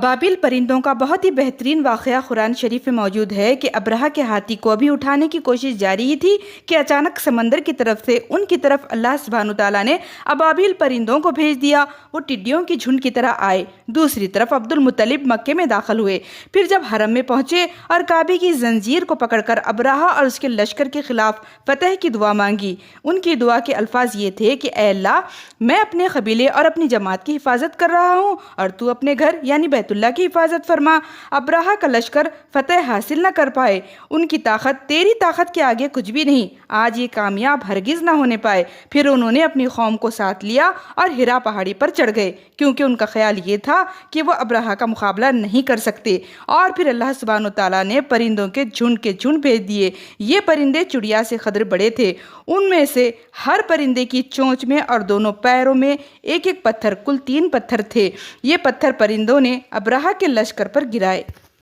अबाबिल परिंदों का बहुत ही बेहतरीन वाक़या कुरान शरीफ में मौजूद है कि अब्रहा के हाथी को अभी उठाने की कोशिश जारी ही थी कि अचानक समंदर की तरफ से उनकी तरफ अल्लाह सुब्हानहू तआला ने अबाबिल परिंदों को भेज दिया। वो टिड्डियों की झुंड की तरह आए। दूसरी तरफ अब्दुल मुत्तलिब मक्के में दाखिल हुए। फिर जब हरम में पहुंचे और काबे की जंजीर को पकड़कर अब्रहा और उसके लश्कर के खिलाफ फतह की दुआ मांगी। उनकी दुआ के अल्फाज ये थे कि ऐ अल्लाह, मैं अपने कबीले और अपनी जमात की हिफाजत कर रहा हूँ और तू अपने घर यानी बैतुल्लाह की हिफाजत फरमा। अब्रहा का लश्कर फतह हासिल न कर पाए। उनकी ताकत तेरी ताकत के आगे कुछ भी नहीं। आज ये कामयाब हरगिज़ ना होने पाए। फिर उन्होंने अपनी कौम को साथ लिया और हिरा पहाड़ी पर चढ़ गए, क्योंकि उनका ख्याल ये था कि वो अब्रहा का मुकाबला नहीं कर सकते। और फिर अल्लाह सुब्हानहू तआला ने परिंदों के झुंड भेज दिए। ये परिंदे चिड़िया से कदर बड़े थे। उनमें से हर परिंदे की चोंच में और दोनों पैरों में एक एक पत्थर, कुल 3 पत्थर थे। ये पत्थर परिंदों ने अब्रहा के लश्कर पर गिराए।